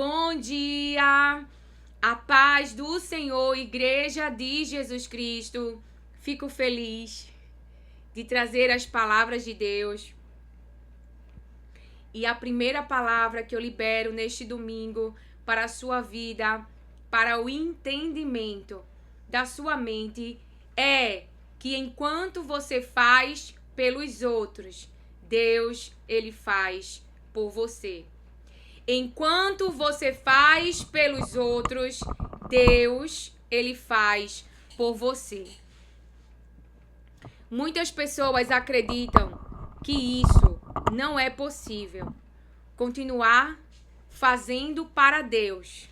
Bom dia! A paz do Senhor, Igreja de Jesus Cristo. Fico feliz de trazer as palavras de Deus. E a primeira palavra que eu libero neste domingo para a sua vida, para o entendimento da sua mente, é que enquanto você faz pelos outros, Deus, Ele faz por você. Enquanto você faz pelos outros, Deus, Ele faz por você. Muitas pessoas acreditam que isso não é possível. Continuar fazendo para Deus,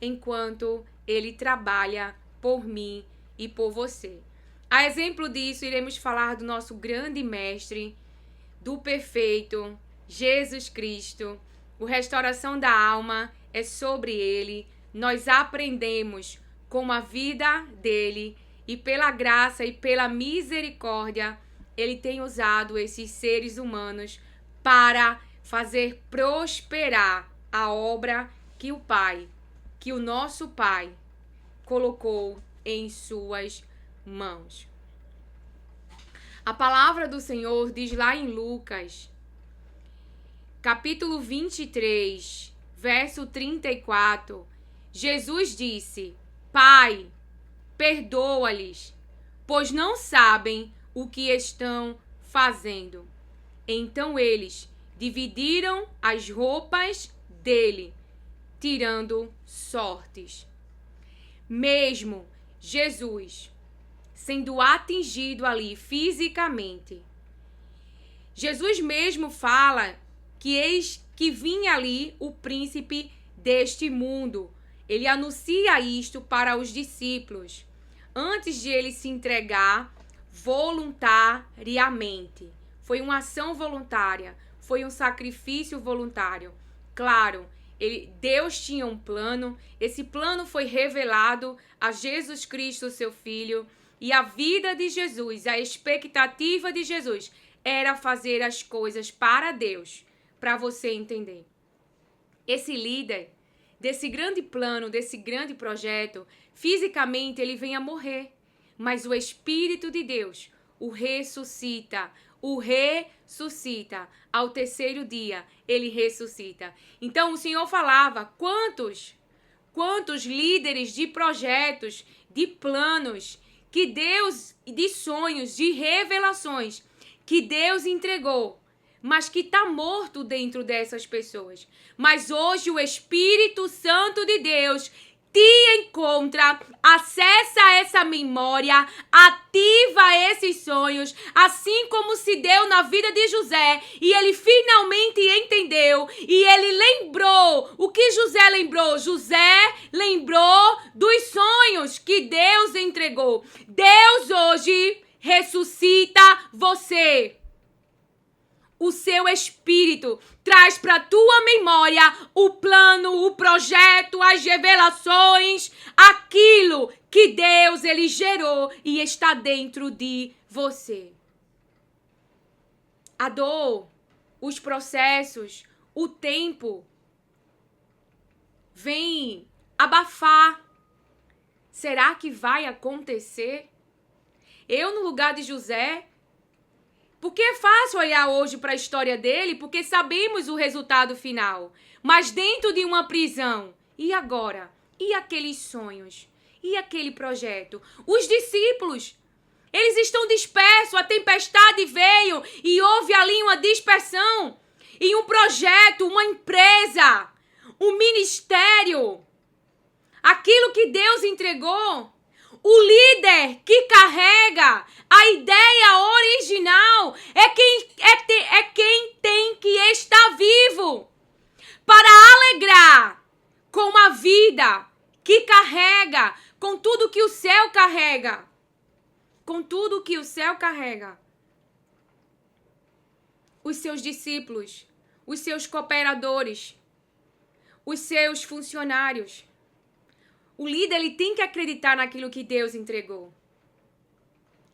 enquanto Ele trabalha por mim e por você. A exemplo disso, iremos falar do nosso grande mestre, do perfeito, Jesus Cristo. O Restauração da Alma é sobre ele. Nós aprendemos com a vida dele e pela graça e pela misericórdia, ele tem usado esses seres humanos para fazer prosperar a obra que o Pai, que o nosso Pai colocou em suas mãos. A palavra do Senhor diz lá em Lucas, capítulo 23, verso 34, Jesus disse: Pai, perdoa-lhes, pois não sabem o que estão fazendo. Então eles dividiram as roupas dele, tirando sortes. Mesmo Jesus sendo atingido ali fisicamente, Jesus mesmo fala que eis que vinha ali o príncipe deste mundo. Ele anuncia isto para os discípulos, antes de ele se entregar voluntariamente. Foi uma ação voluntária, foi um sacrifício voluntário. Claro, Deus tinha um plano, esse plano foi revelado a Jesus Cristo, seu Filho, e a vida de Jesus, a expectativa de Jesus era fazer as coisas para Deus, para você entender. Esse líder desse grande plano, desse grande projeto, fisicamente ele vem a morrer, mas o Espírito de Deus o ressuscita, ao terceiro dia ele ressuscita. Então o Senhor falava, quantos líderes de projetos, de planos, que Deus, de sonhos, de revelações, que Deus entregou, mas que está morto dentro dessas pessoas. Mas hoje o Espírito Santo de Deus te encontra, acessa essa memória, ativa esses sonhos, assim como se deu na vida de José, e ele finalmente entendeu, e ele lembrou. O que José lembrou? José lembrou dos sonhos que Deus entregou. Deus hoje ressuscita você. O seu espírito traz para a tua memória o plano, o projeto, as revelações, aquilo que Deus ele gerou e está dentro de você. A dor, os processos, o tempo vem abafar. Será que vai acontecer? Eu, no lugar de José, porque é fácil olhar hoje para a história dele, porque sabemos o resultado final. Mas dentro de uma prisão, e agora? E aqueles sonhos? E aquele projeto? Os discípulos, eles estão dispersos, a tempestade veio e houve ali uma dispersão. E um projeto, uma empresa, um ministério, aquilo que Deus entregou. O líder que carrega a ideia original é quem tem que estar vivo para alegrar com a vida que carrega, com tudo que o céu carrega. Com tudo que o céu carrega. Os seus discípulos, os seus cooperadores, os seus funcionários. O líder ele tem que acreditar naquilo que Deus entregou.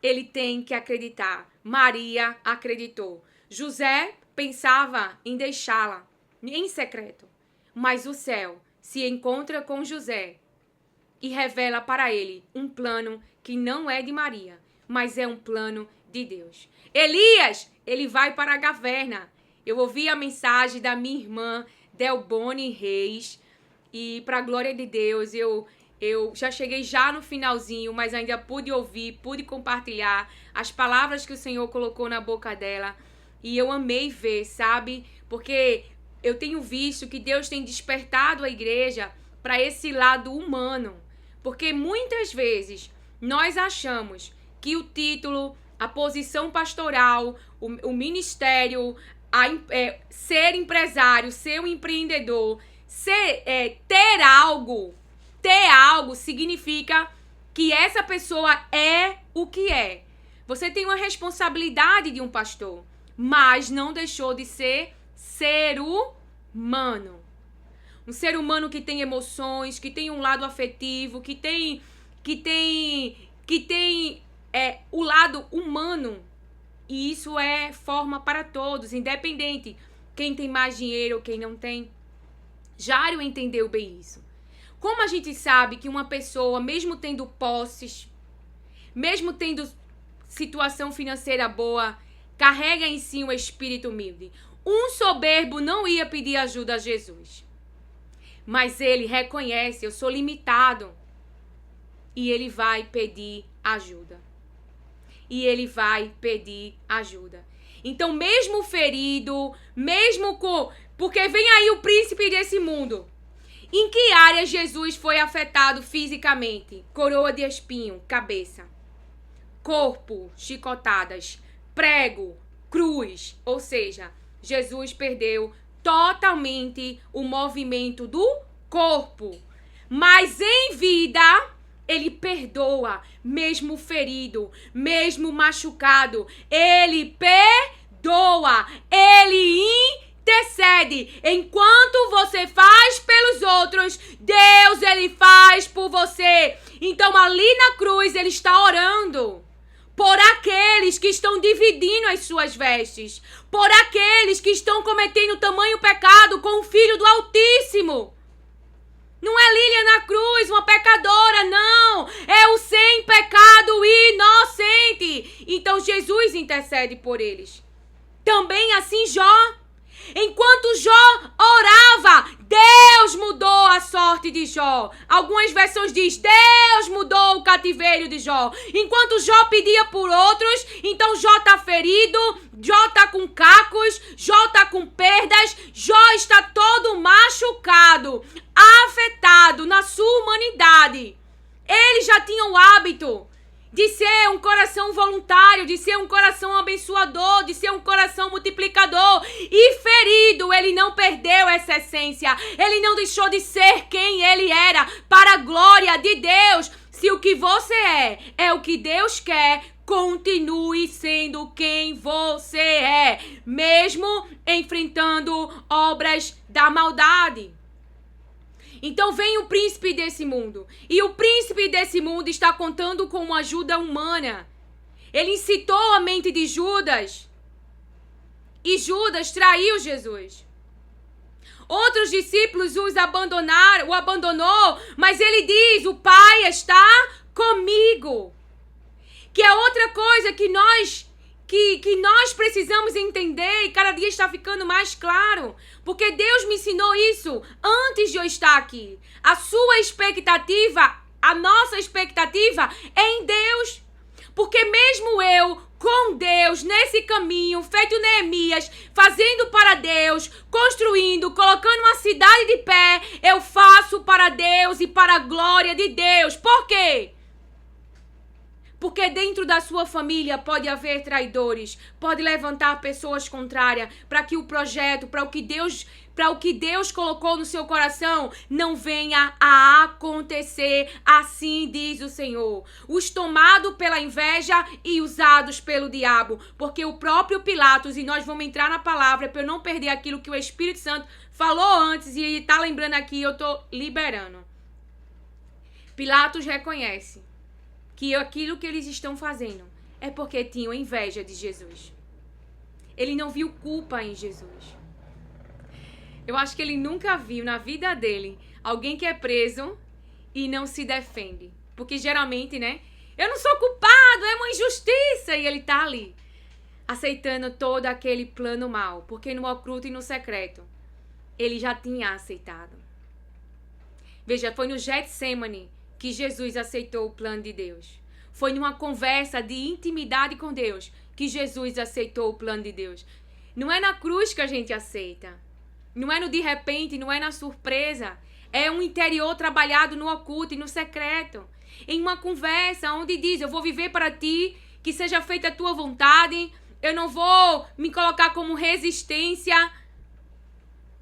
Ele tem que acreditar. Maria acreditou. José pensava em deixá-la em secreto. Mas o céu se encontra com José e revela para ele um plano que não é de Maria, mas é um plano de Deus. Elias, ele vai para a caverna. Eu ouvi a mensagem da minha irmã Delbone Reis e, para a glória de Deus, eu já cheguei já no finalzinho, mas ainda pude ouvir, pude compartilhar as palavras que o Senhor colocou na boca dela. E eu amei ver, sabe? Porque eu tenho visto que Deus tem despertado a igreja para esse lado humano. Porque muitas vezes nós achamos que o título, a posição pastoral, o ministério, ser empresário, ser um empreendedor, ter algo significa que essa pessoa é o que é. Você tem uma responsabilidade de um pastor, mas não deixou de ser humano. Um ser humano que tem emoções, que tem um lado afetivo, que tem o lado humano. E isso é forma para todos, independente quem tem mais dinheiro ou quem não tem. Jário entendeu bem isso. Como a gente sabe que uma pessoa, mesmo tendo posses, mesmo tendo situação financeira boa, carrega em si um espírito humilde. Um soberbo não ia pedir ajuda a Jesus. Mas ele reconhece, eu sou limitado. E ele vai pedir ajuda. Então, mesmo ferido, porque vem aí o príncipe desse mundo. Em que área Jesus foi afetado fisicamente? Coroa de espinho, cabeça. Corpo, chicotadas. Prego, cruz. Ou seja, Jesus perdeu totalmente o movimento do corpo. Mas em vida, ele perdoa, mesmo ferido, mesmo machucado. Ele perdoa, ele intercede. Enquanto você faz pelos outros, Deus, ele faz por você. Então, ali na cruz, ele está orando por aqueles que estão dividindo as suas vestes, por aqueles que estão cometendo tamanho pecado com o Filho do Altíssimo. Não é Lília na cruz, uma pecadora, não. É o sem pecado inocente. Então, Jesus intercede por eles. Também assim Jó. Enquanto Jó orava, Deus mudou a sorte de Jó. Algumas versões diz, Deus mudou o cativeiro de Jó. Enquanto Jó pedia por outros, então Jó está ferido, Jó está com cacos, Jó está com perdas, Jó está todo machucado, afetado na sua humanidade. Ele já tinha o hábito de ser um coração voluntário, de ser um coração abençoador, de ser um coração multiplicador. E ferido, ele não perdeu essa essência. Ele não deixou de ser quem ele era, para a glória de Deus. Se o que você é o que Deus quer, continue sendo quem você é, mesmo enfrentando obras da maldade. Então vem o príncipe desse mundo. E o príncipe desse mundo está contando com uma ajuda humana. Ele incitou a mente de Judas. E Judas traiu Jesus. Outros discípulos o abandonou. Mas ele diz, o Pai está comigo. Que é outra coisa que nós precisamos entender e cada dia está ficando mais claro. Porque Deus me ensinou isso antes de eu estar aqui. A sua expectativa, a nossa expectativa é em Deus. Porque mesmo eu, com Deus, nesse caminho, feito Neemias, fazendo para Deus, construindo, colocando uma cidade de pé, eu faço para Deus e para a glória de Deus. Por quê? Porque dentro da sua família pode haver traidores, pode levantar pessoas contrárias para que o projeto, para o que Deus colocou no seu coração não venha a acontecer, assim diz o Senhor. Os tomados pela inveja e usados pelo diabo, porque o próprio Pilatos, e nós vamos entrar na palavra para eu não perder aquilo que o Espírito Santo falou antes e está lembrando aqui, eu estou liberando. Pilatos reconhece que aquilo que eles estão fazendo é porque tinham inveja de Jesus. Ele não viu culpa em Jesus. Eu acho que ele nunca viu na vida dele alguém que é preso e não se defende. Porque geralmente, né? Eu não sou culpado, é uma injustiça. E ele tá ali, aceitando todo aquele plano mal. Porque no oculto e no secreto, ele já tinha aceitado. Veja, foi no Getsemane que Jesus aceitou o plano de Deus. Foi numa conversa de intimidade com Deus que Jesus aceitou o plano de Deus. Não é na cruz que a gente aceita. Não é no de repente, não é na surpresa. É um interior trabalhado no oculto e no secreto. Em uma conversa onde diz, eu vou viver para ti, que seja feita a tua vontade. Eu não vou me colocar como resistência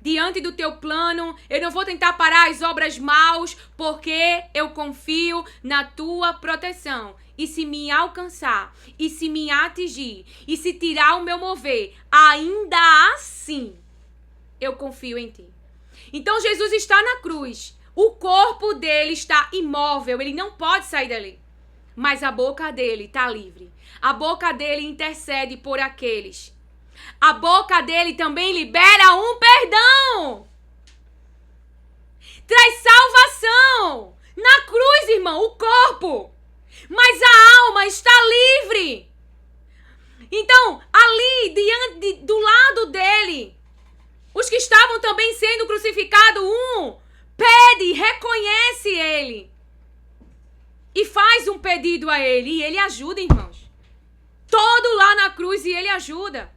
diante do teu plano. Eu não vou tentar parar as obras maus, porque eu confio na tua proteção. E se me alcançar, e se me atingir, e se tirar o meu mover, ainda assim, eu confio em ti. Então Jesus está na cruz. O corpo dele está imóvel, ele não pode sair dali. Mas a boca dele está livre. A boca dele intercede por aqueles. A boca dele também libera um perdão. Traz salvação. Na cruz, irmão, o corpo. Mas a alma está livre. Então, ali, do lado dele, os que estavam também sendo crucificados, pede, reconhece ele. E faz um pedido a ele. E ele ajuda, irmãos. Todo lá na cruz e ele ajuda.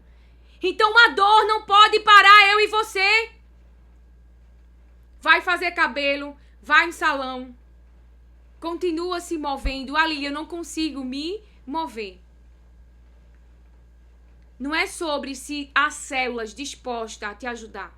Então a dor não pode parar eu e você. Vai fazer cabelo, vai no salão. Continua se movendo. Ali eu não consigo me mover. Não é sobre se há células dispostas a te ajudar.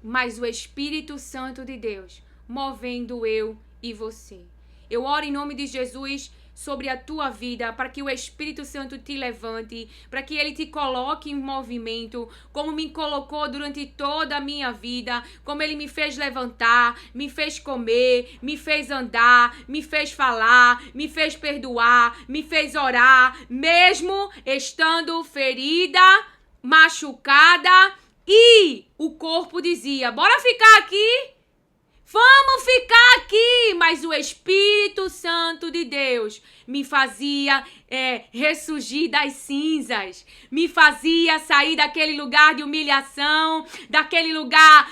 Mas o Espírito Santo de Deus movendo eu e você. Eu oro em nome de Jesus sobre a tua vida, para que o Espírito Santo te levante, para que ele te coloque em movimento, como me colocou durante toda a minha vida, como ele me fez levantar, me fez comer, me fez andar, me fez falar, me fez perdoar, me fez orar, mesmo estando ferida, machucada, e o corpo dizia, bora ficar aqui? Vamos ficar aqui, mas o Espírito Santo de Deus me fazia ressurgir das cinzas, me fazia sair daquele lugar de humilhação, daquele lugar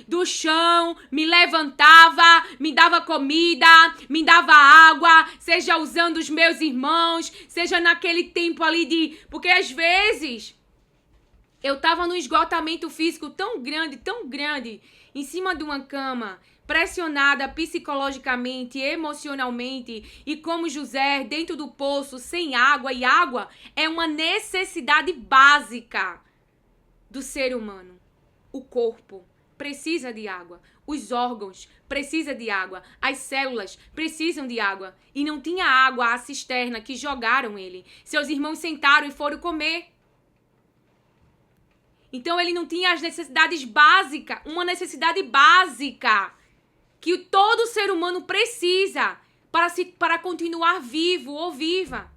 do chão, me levantava, me dava comida, me dava água, seja usando os meus irmãos, seja naquele tempo ali porque às vezes eu estava num esgotamento físico tão grande, em cima de uma cama, pressionada psicologicamente, emocionalmente, e como José, dentro do poço, sem água, e água é uma necessidade básica do ser humano. O corpo precisa de água, os órgãos precisam de água, as células precisam de água, e não tinha água à cisterna que jogaram ele. Seus irmãos sentaram e foram comer. Então ele não tinha as necessidades básicas, uma necessidade básica que todo ser humano precisa para continuar vivo ou viva.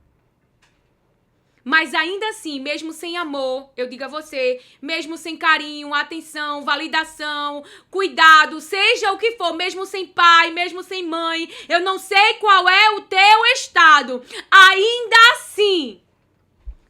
Mas ainda assim, mesmo sem amor, eu digo a você, mesmo sem carinho, atenção, validação, cuidado, seja o que for, mesmo sem pai, mesmo sem mãe, eu não sei qual é o teu estado, ainda assim,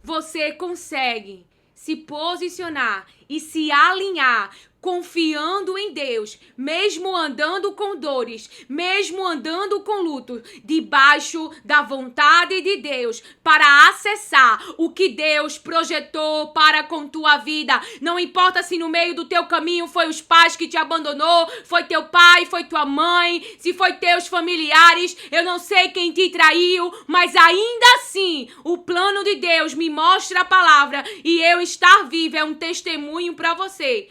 você consegue se posicionar e se alinhar, confiando em Deus, mesmo andando com dores, mesmo andando com luto, debaixo da vontade de Deus, para acessar o que Deus projetou para com tua vida. Não importa se no meio do teu caminho foi os pais que te abandonou, foi teu pai, foi tua mãe, se foi teus familiares, eu não sei quem te traiu, mas ainda assim, o plano de Deus me mostra a palavra e eu estar viva é um testemunho para você.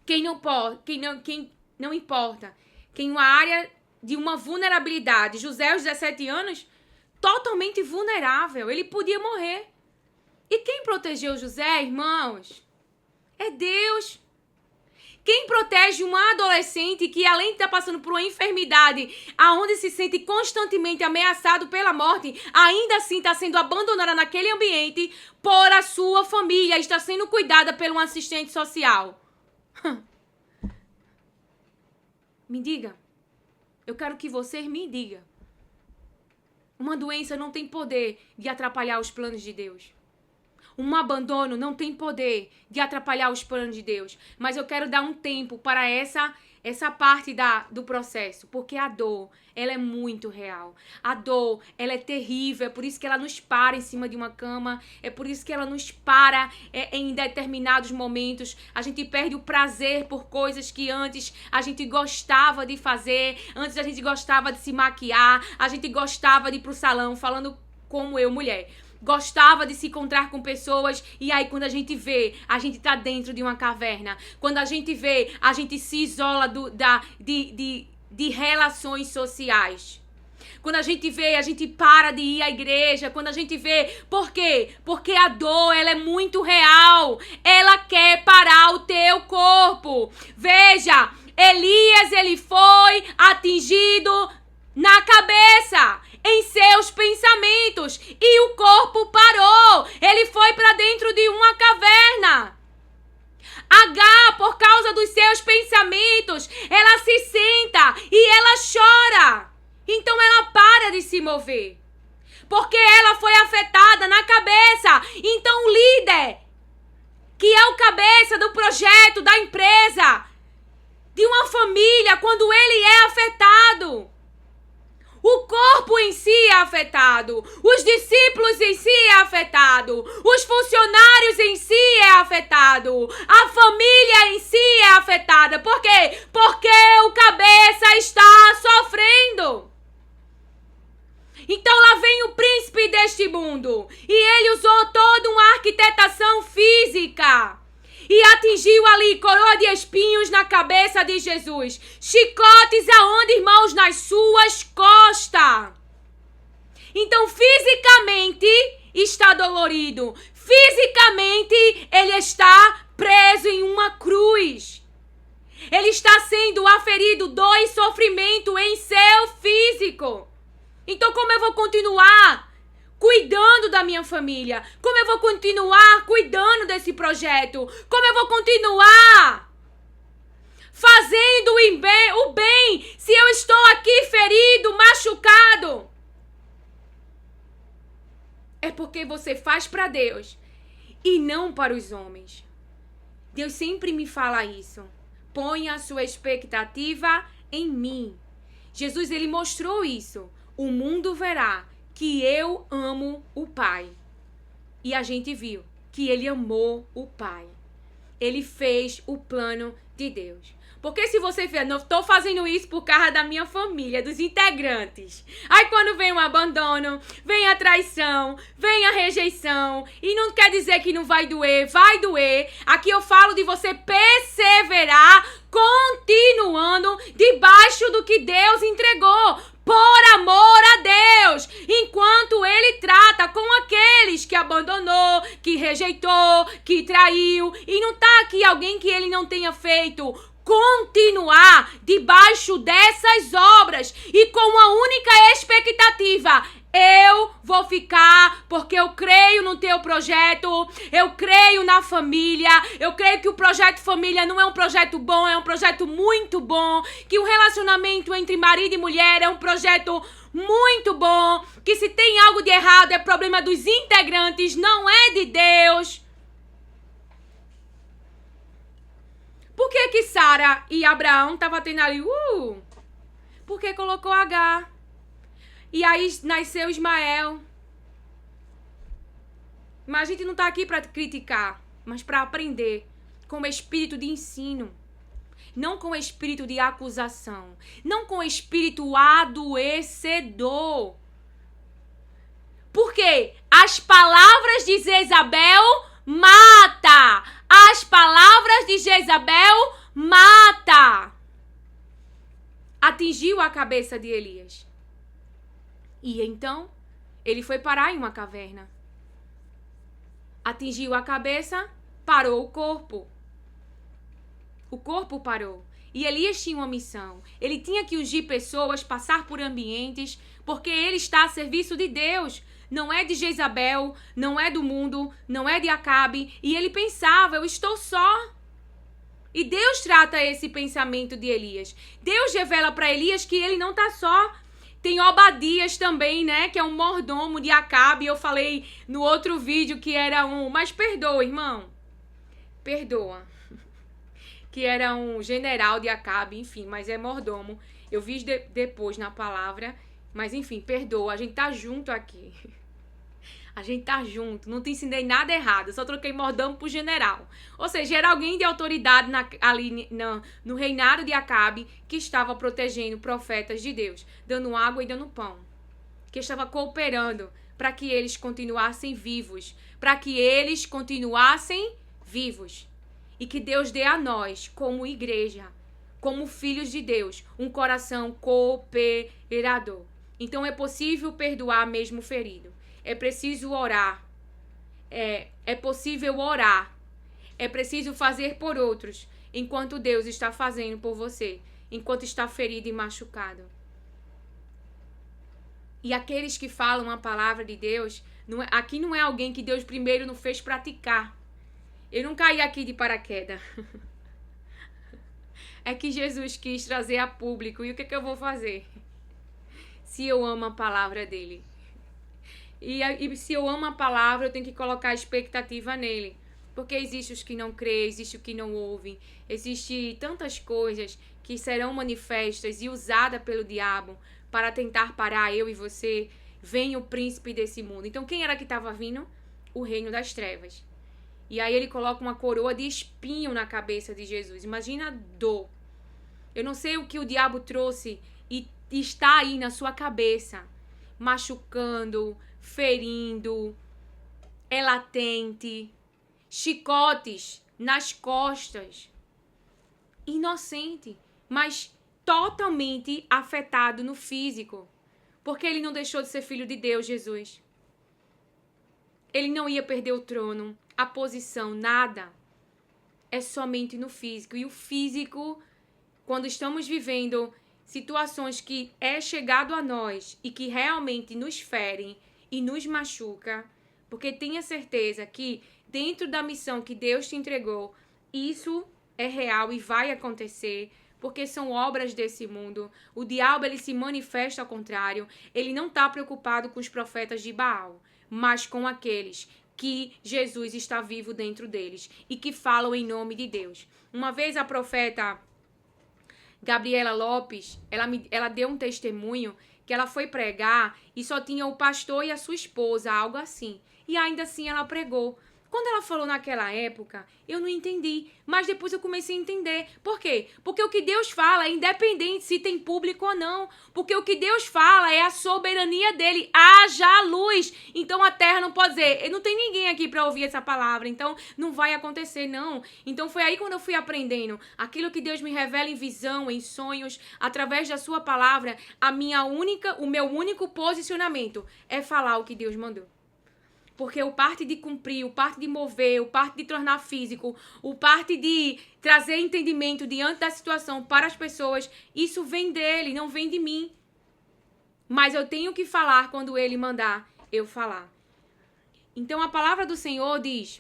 Quem não importa, quem uma área de uma vulnerabilidade, José aos 17 anos, totalmente vulnerável, ele podia morrer. E quem protegeu José, irmãos? É Deus. Quem protege uma adolescente que, além de estar passando por uma enfermidade, aonde se sente constantemente ameaçado pela morte, ainda assim está sendo abandonada naquele ambiente por a sua família, está sendo cuidada por um assistente social? Me diga. Eu quero que você me diga. Uma doença não tem poder de atrapalhar os planos de Deus. Um abandono não tem poder de atrapalhar os planos de Deus. Mas eu quero dar um tempo para essa parte do processo. Porque a dor, ela é muito real. A dor, ela é terrível. É por isso que ela nos para em cima de uma cama. É por isso que ela nos para em determinados momentos. A gente perde o prazer por coisas que antes a gente gostava de fazer. Antes a gente gostava de se maquiar. A gente gostava de ir pro salão, falando como eu, mulher. Gostava de se encontrar com pessoas e aí quando a gente vê, a gente tá dentro de uma caverna. Quando a gente vê, a gente se isola de relações sociais. Quando a gente vê, a gente para de ir à igreja. Quando a gente vê, por quê? Porque a dor, ela é muito real. Ela quer parar o teu corpo. Veja, Elias, ele foi atingido na cabeça, em seus pensamentos, e o corpo parou. Ele foi para dentro de uma caverna. Agar, por causa dos seus pensamentos, ela se senta e ela chora. Então ela para de se mover, porque ela foi afetada na cabeça. Então o líder, que é o cabeça do projeto, da empresa, de uma família, quando ele é afetado, o corpo em si é afetado, os discípulos em si é afetado, os funcionários em si é afetado, a família em si é afetada. Por quê? Porque o cabeça está sofrendo. Então lá vem o príncipe deste mundo e ele usou toda uma arquitetação física e atingiu ali coroa de espinhos na cabeça de Jesus. Chicotes aonde, irmãos? Nas suas costas. Então, fisicamente está dolorido. Fisicamente, ele está preso em uma cruz. Ele está sendo aferido dor e sofrimento em seu físico. Então, como eu vou continuar cuidando da minha família? Como eu vou continuar cuidando desse projeto? Como eu vou continuar fazendo o bem se eu estou aqui ferido, machucado? É porque você faz para Deus e não para os homens. Deus sempre me fala isso. Ponha a sua expectativa em mim. Jesus, ele mostrou isso. O mundo verá que eu amo o Pai. E a gente viu que ele amou o Pai. Ele fez o plano de Deus. Porque se você fez, não estou fazendo isso por causa da minha família, dos integrantes. Aí quando vem o abandono, vem a traição, vem a rejeição, e não quer dizer que não vai doer, vai doer. Aqui eu falo de você perseverar, continuando debaixo do que Deus entregou, por amor a Deus, enquanto ele trata com aqueles que abandonou, que rejeitou, que traiu, e não está aqui alguém que ele não tenha feito. Continuar debaixo dessas obras e com uma única expectativa: eu vou ficar porque eu creio no teu projeto, eu creio na família, eu creio que o projeto família não é um projeto bom, é um projeto muito bom, que o relacionamento entre marido e mulher é um projeto muito bom, que se tem algo de errado é problema dos integrantes, não é de Deus. Por que Sara e Abraão estavam tendo ali? Porque colocou Agar. E aí nasceu Ismael. Mas a gente não está aqui para criticar, mas para aprender com o espírito de ensino. Não com o espírito de acusação. Não com o espírito adoecedor. Porque as palavras de Jezabel mata. As palavras de Jezabel mata. Atingiu a cabeça de Elias. E então, ele foi parar em uma caverna. Atingiu a cabeça, parou o corpo. O corpo parou. E Elias tinha uma missão. Ele tinha que ungir pessoas, passar por ambientes, porque ele está a serviço de Deus. Não é de Jezabel, não é do mundo, não é de Acabe. E ele pensava, eu estou só. E Deus trata esse pensamento de Elias. Deus revela para Elias que ele não está só. Tem Obadias também, né? Que é um mordomo de Acabe. Eu falei no outro vídeo que era um... Mas perdoa, irmão. Perdoa. Que era um general de Acabe, enfim, mas é mordomo. Eu vi depois na palavra, mas enfim, perdoa, a gente tá junto aqui. A gente tá junto, não te ensinei nada errado, só troquei mordomo por general. Ou seja, era alguém de autoridade ali no reinado de Acabe que estava protegendo profetas de Deus, dando água e dando pão. Que estava cooperando para que eles continuassem vivos. Para que eles continuassem vivos. E que Deus dê a nós, como igreja, como filhos de Deus, um coração cooperador. Então é possível perdoar mesmo ferido. É preciso orar. É possível orar. É preciso fazer por outros, enquanto Deus está fazendo por você, enquanto está ferido e machucado. E aqueles que falam a palavra de Deus, aqui não é alguém que Deus primeiro não fez praticar. Eu não caí aqui de paraquedas. É que Jesus quis trazer a público. E o que eu vou fazer? Se eu amo a palavra dele. E se eu amo a palavra, eu tenho que colocar expectativa nele. Porque existe os que não creem, existe os que não ouvem. Existe tantas coisas que serão manifestas e usadas pelo diabo para tentar parar eu e você. Vem o príncipe desse mundo. Então quem era que estava vindo? O reino das trevas. E aí ele coloca uma coroa de espinho na cabeça de Jesus. Imagina a dor. Eu não sei o que o diabo trouxe e está aí na sua cabeça. Machucando, ferindo, é latente. Chicotes nas costas. Inocente, mas totalmente afetado no físico. Porque ele não deixou de ser filho de Deus, Jesus. Ele não ia perder o trono. A posição, nada, é somente no físico. E o físico, quando estamos vivendo situações que é chegado a nós e que realmente nos ferem e nos machuca, porque tenha certeza que dentro da missão que Deus te entregou, isso é real e vai acontecer, porque são obras desse mundo. O diabo, ele se manifesta ao contrário. Ele não está preocupado com os profetas de Baal, mas com aqueles que Jesus está vivo dentro deles e que falam em nome de Deus. Uma vez a profeta Gabriela Lopes, ela deu um testemunho que ela foi pregar e só tinha o pastor e a sua esposa, algo assim. E ainda assim ela pregou. Quando ela falou naquela época, eu não entendi, mas depois eu comecei a entender. Por quê? Porque o que Deus fala é independente se tem público ou não. Porque o que Deus fala é a soberania dele. Haja luz. Então a terra não pode dizer, não tem ninguém aqui para ouvir essa palavra, então não vai acontecer, não. Então foi aí quando eu fui aprendendo aquilo que Deus me revela em visão, em sonhos, através da sua palavra, o meu único posicionamento é falar o que Deus mandou. Porque o parte de cumprir, o parte de mover, o parte de tornar físico, o parte de trazer entendimento diante da situação para as pessoas, isso vem dele, não vem de mim. Mas eu tenho que falar quando ele mandar eu falar. Então a palavra do Senhor diz: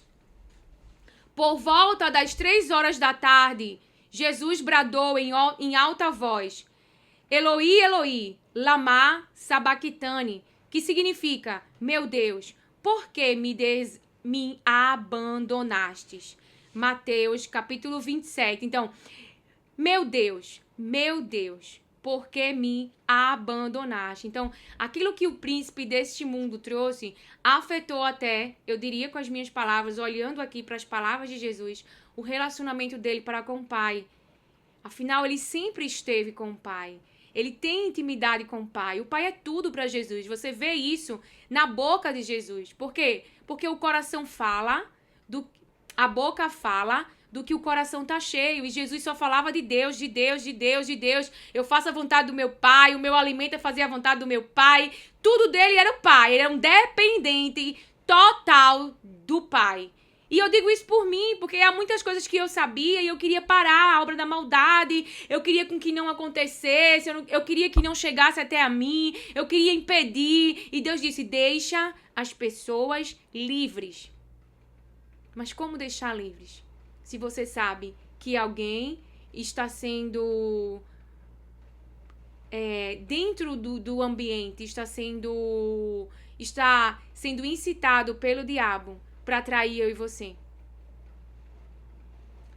por volta das 3 horas da tarde, Jesus bradou em alta voz: Eloi, Eloi, lama sabachthani, que significa: meu Deus, por que me abandonastes? Mateus capítulo 27. Então, meu Deus, por que me abandonaste? Então, aquilo que o príncipe deste mundo trouxe afetou até, eu diria com as minhas palavras, olhando aqui para as palavras de Jesus, o relacionamento dele para com o Pai. Afinal, ele sempre esteve com o Pai. Ele tem intimidade com o Pai. O Pai é tudo para Jesus. Você vê isso na boca de Jesus. Por quê? Porque o coração fala, a boca fala do que o coração tá cheio. E Jesus só falava de Deus, de Deus, de Deus, de Deus. Eu faço a vontade do meu Pai, o meu alimento é fazer a vontade do meu Pai. Tudo dele era o Pai. Ele era um dependente total do Pai. E eu digo isso por mim, porque há muitas coisas que eu sabia e eu queria parar a obra da maldade, eu queria com que não acontecesse, eu queria que não chegasse até a mim, eu queria impedir. E Deus disse, deixa as pessoas livres. Mas como deixar livres? Se você sabe que alguém está sendo... dentro do ambiente, está sendo incitado pelo diabo para atrair eu e você,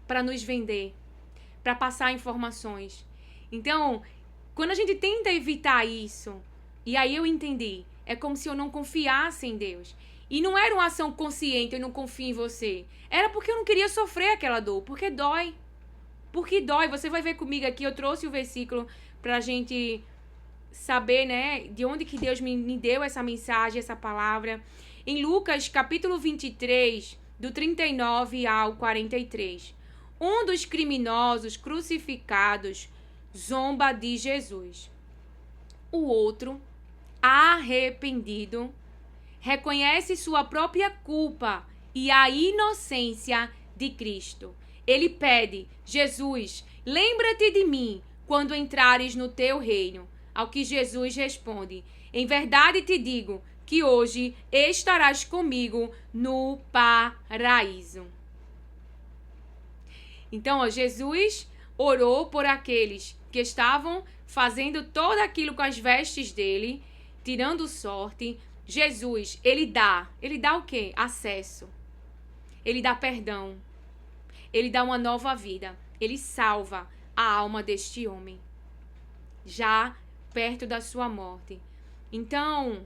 para nos vender, para passar informações. Então, quando a gente tenta evitar isso, e aí eu entendi, é como se eu não confiasse em Deus. E não era uma ação consciente, eu não confio em você. Era porque eu não queria sofrer aquela dor, porque dói. Porque dói. Você vai ver comigo aqui, eu trouxe o versículo pra gente saber, né, de onde que Deus me deu essa mensagem, essa palavra. Em Lucas, capítulo 23, do 39 ao 43. Um dos criminosos crucificados zomba de Jesus. O outro, arrependido, reconhece sua própria culpa e a inocência de Cristo. Ele pede, Jesus, lembra-te de mim quando entrares no teu reino. Ao que Jesus responde, em verdade te digo que hoje estarás comigo no paraíso. Então, Jesus orou por aqueles que estavam fazendo todo aquilo com as vestes dele, tirando sorte. Jesus, ele dá o quê? Acesso. Ele dá perdão. Ele dá uma nova vida. Ele salva a alma deste homem, já perto da sua morte. Então,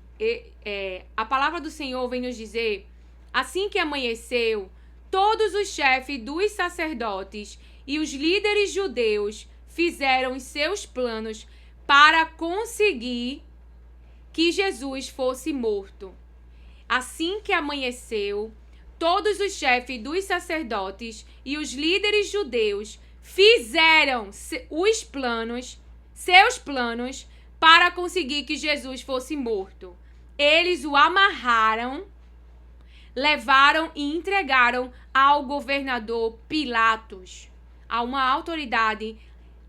a palavra do Senhor vem nos dizer, assim que amanheceu, todos os chefes dos sacerdotes e os líderes judeus fizeram os seus planos para conseguir que Jesus fosse morto. Assim que amanheceu, todos os chefes dos sacerdotes e os líderes judeus fizeram seus planos para conseguir que Jesus fosse morto. Eles o amarraram, levaram e entregaram ao governador Pilatos, a uma autoridade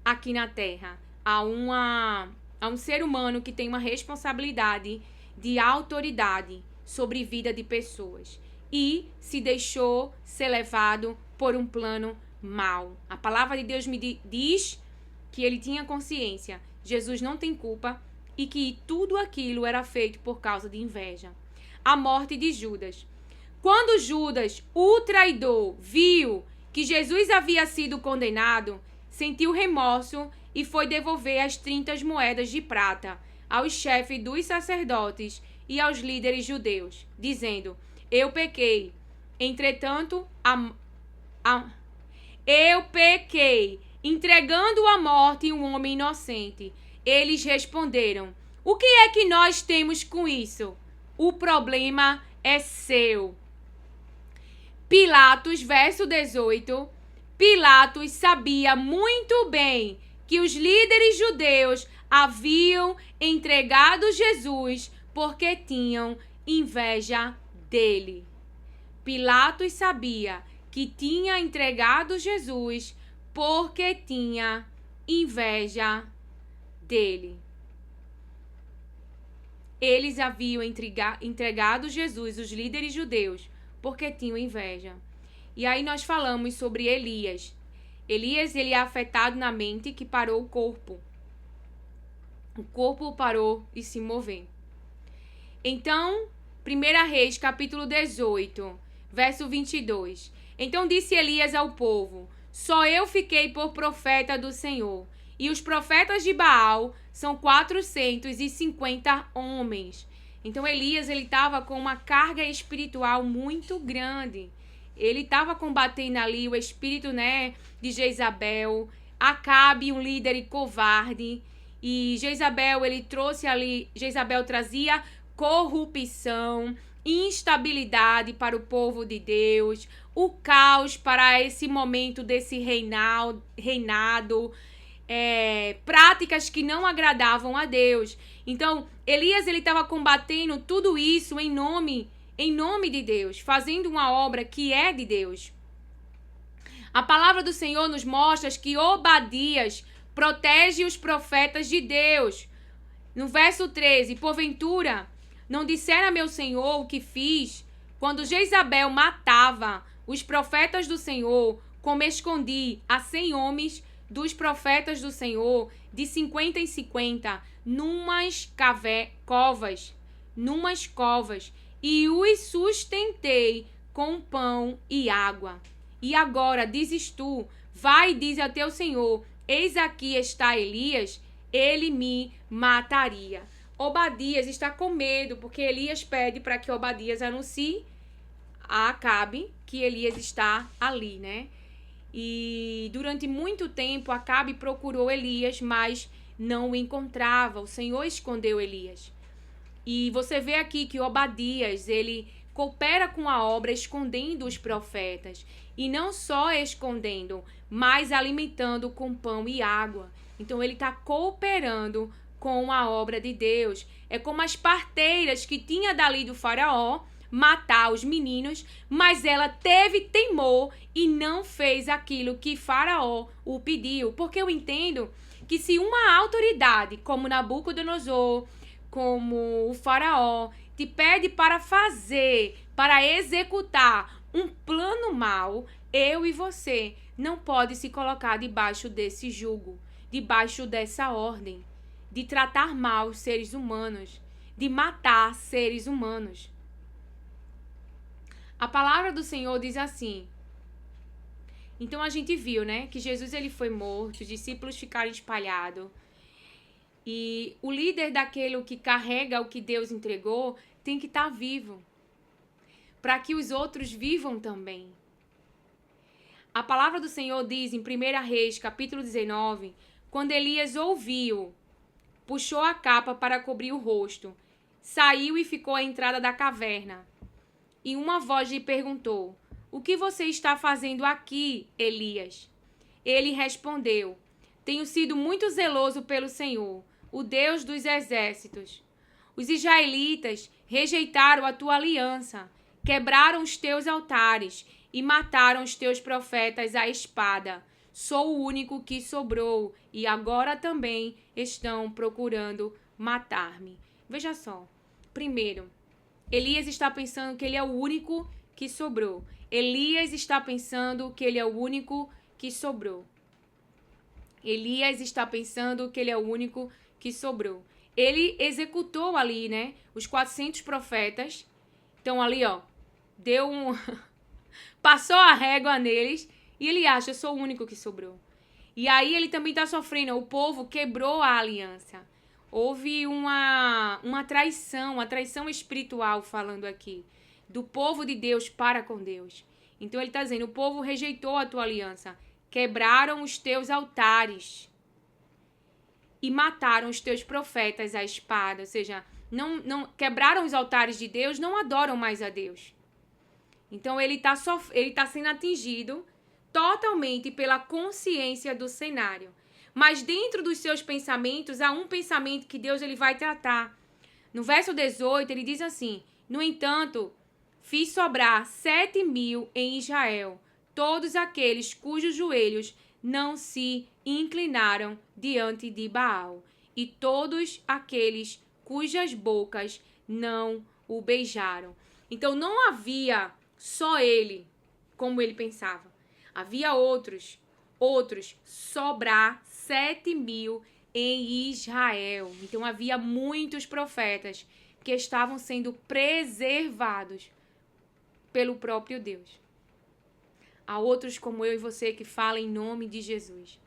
aqui na terra, a um ser humano que tem uma responsabilidade de autoridade sobre a vida de pessoas. E se deixou ser levado por um plano mau. A palavra de Deus me diz que ele tinha consciência. Jesus não tem culpa e que tudo aquilo era feito por causa de inveja. A morte de Judas. Quando Judas, o traidor, viu que Jesus havia sido condenado, sentiu remorso e foi devolver as 30 moedas de prata aos chefes dos sacerdotes e aos líderes judeus, dizendo, eu pequei, entretanto, eu pequei, entregando à morte um homem inocente. Eles responderam, o que é que nós temos com isso? O problema é seu. Pilatos, verso 18, Pilatos sabia muito bem que os líderes judeus haviam entregado Jesus porque tinham inveja dele. Pilatos sabia que tinha entregado Jesus porque tinha inveja dele. Eles haviam entregado Jesus, os líderes judeus, porque tinham inveja. E aí nós falamos sobre Elias. Elias, ele é afetado na mente que parou o corpo. O corpo parou de se mover. Então, 1 Reis, capítulo 18, verso 22. Então disse Elias ao povo, só eu fiquei por profeta do Senhor, e os profetas de Baal são 450 homens. Então Elias, ele estava com uma carga espiritual muito grande. Ele estava combatendo ali o espírito, né, de Jezabel, Acabe, um líder covarde. E Jezabel trazia corrupção, instabilidade para o povo de Deus, o caos para esse momento desse reinado, práticas que não agradavam a Deus. Então, Elias, ele estava combatendo tudo isso em nome em nome de Deus, fazendo uma obra que é de Deus. A palavra do Senhor nos mostra que Obadias protege os profetas de Deus. No verso 13, porventura, não dissera meu Senhor o que fiz, quando Jezabel matava os profetas do Senhor, como escondi a 100 homens dos profetas do Senhor, de 50 em 50, numas covas, e os sustentei com pão e água. E agora, dizes tu, vai e diz ao teu Senhor, eis aqui está Elias, ele me mataria. Obadias está com medo, porque Elias pede para que Obadias anuncie a Acabe que Elias está ali, né? E durante muito tempo Acabe procurou Elias, mas não o encontrava. O Senhor escondeu Elias. E você vê aqui que Obadias, ele coopera com a obra escondendo os profetas. E não só escondendo, mas alimentando com pão e água. Então ele está cooperando com a obra de Deus. É como as parteiras que tinha dali do faraó matar os meninos, mas ela teve temor e não fez aquilo que faraó o pediu. Porque eu entendo que se uma autoridade como Nabucodonosor, como o faraó, te pede para fazer, para executar um plano mau, eu e você não pode se colocar debaixo desse jugo, debaixo dessa ordem, de tratar mal os seres humanos, de matar seres humanos. A palavra do Senhor diz assim. Então a gente viu, né, que Jesus ele foi morto, os discípulos ficaram espalhados. E o líder daquele que carrega o que Deus entregou tem que estar vivo, para que os outros vivam também. A palavra do Senhor diz em 1 Reis, capítulo 19, quando Elias ouviu, puxou a capa para cobrir o rosto, saiu e ficou à entrada da caverna. E uma voz lhe perguntou, o que você está fazendo aqui, Elias? Ele respondeu, tenho sido muito zeloso pelo Senhor, o Deus dos exércitos. Os israelitas rejeitaram a tua aliança, quebraram os teus altares e mataram os teus profetas à espada. Sou o único que sobrou e agora também estão procurando matar-me. Veja só. Primeiro, Elias está pensando que ele é o único que sobrou. Elias está pensando que ele é o único que sobrou. Elias está pensando que ele é o único que sobrou. Ele executou ali, né, os 400 profetas. Então ali, ó, deu passou a régua neles e ele acha, eu sou o único que sobrou. E aí ele também está sofrendo, o povo quebrou a aliança. Houve uma traição espiritual, falando aqui, do povo de Deus para com Deus. Então ele está dizendo, o povo rejeitou a tua aliança, quebraram os teus altares e mataram os teus profetas à espada. Ou seja, não quebraram os altares de Deus, não adoram mais a Deus. Então ele tá sendo atingido totalmente pela consciência do cenário. Mas dentro dos seus pensamentos, há um pensamento que Deus ele vai tratar. No verso 18, ele diz assim, no entanto, fiz sobrar 7.000 em Israel, todos aqueles cujos joelhos não se inclinaram diante de Baal, e todos aqueles cujas bocas não o beijaram. Então não havia só ele, como ele pensava. Havia outros, sobrar 7.000 em Israel. Então havia muitos profetas que estavam sendo preservados pelo próprio Deus. Há outros como eu e você que falam em nome de Jesus,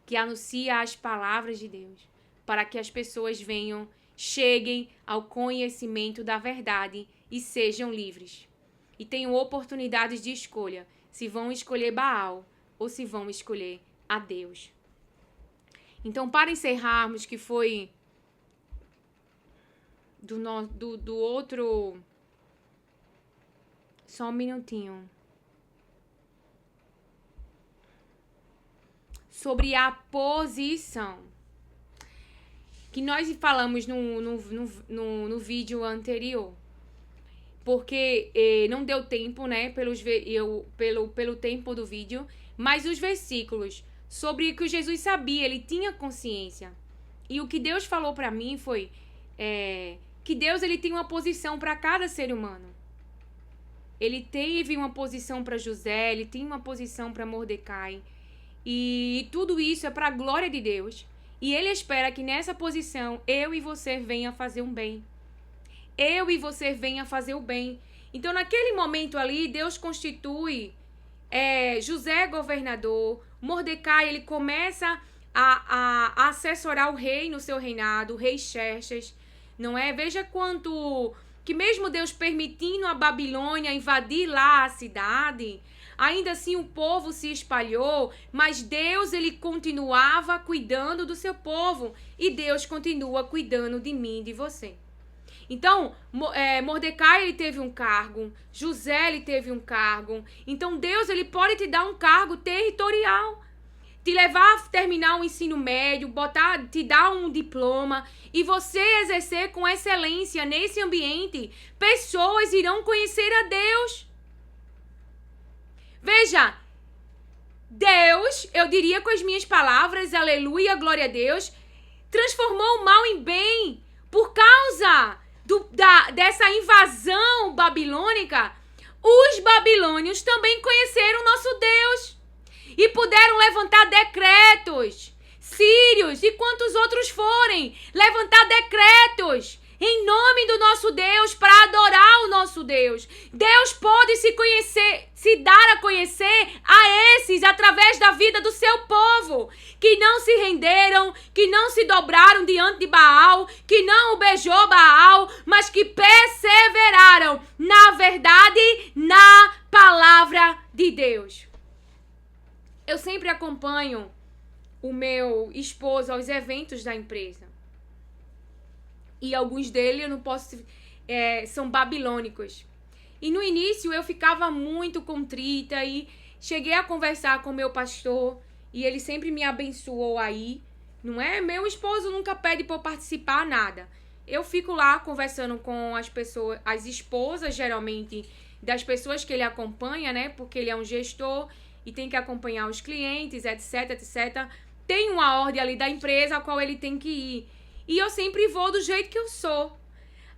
que anuncia as palavras de Deus, para que as pessoas cheguem ao conhecimento da verdade e sejam livres. E tenham oportunidades de escolha, se vão escolher Baal ou se vão escolher a Deus. Então, para encerrarmos, que foi do outro... Só um minutinho. Sobre a posição. Que nós falamos no vídeo anterior. porque não deu tempo, né, pelo tempo do vídeo, mas os versículos sobre o que Jesus sabia, ele tinha consciência. E o que Deus falou para mim foi que Deus ele tem uma posição para cada ser humano. Ele teve uma posição para José, ele tem uma posição para Mordecai. E tudo isso é para a glória de Deus. E ele espera que nessa posição eu e você venha fazer um bem. Eu e você venha fazer o bem. Então, naquele momento ali, Deus constitui José governador. Mordecai, ele começa a assessorar o rei no seu reinado, o rei Xerxes, não é? Veja quanto que mesmo Deus permitindo a Babilônia invadir lá a cidade, ainda assim o povo se espalhou, mas Deus ele continuava cuidando do seu povo e Deus continua cuidando de mim e de você. Então, Mordecai ele teve um cargo, José ele teve um cargo. Então Deus ele pode te dar um cargo territorial, te levar a terminar o ensino médio, te dar um diploma e você exercer com excelência nesse ambiente. Pessoas irão conhecer a Deus. Veja, Deus, eu diria com as minhas palavras, aleluia, glória a Deus, transformou o mal em bem por causa dessa invasão babilônica. Os babilônios também conheceram nosso Deus e puderam levantar decretos. Sírios e quantos outros forem, levantar decretos em nome do nosso Deus para adorar o nosso Deus. Deus pode se dar a conhecer a esses através da vida do seu povo, que não se renderam, que não se dobraram diante de Baal, que não o beijou Baal, mas que perseveraram na verdade, na palavra de Deus. Eu sempre acompanho o meu esposo aos eventos da empresa. E alguns deles eu não posso... são babilônicos. E no início eu ficava muito contrita e cheguei a conversar com o meu pastor e ele sempre me abençoou aí. Não é? Meu esposo nunca pede para eu participar, nada. Eu fico lá conversando com as pessoas, as esposas geralmente das pessoas que ele acompanha, né? Porque ele é um gestor e tem que acompanhar os clientes, etc, etc. Tem uma ordem ali da empresa a qual ele tem que ir. E eu sempre vou do jeito que eu sou.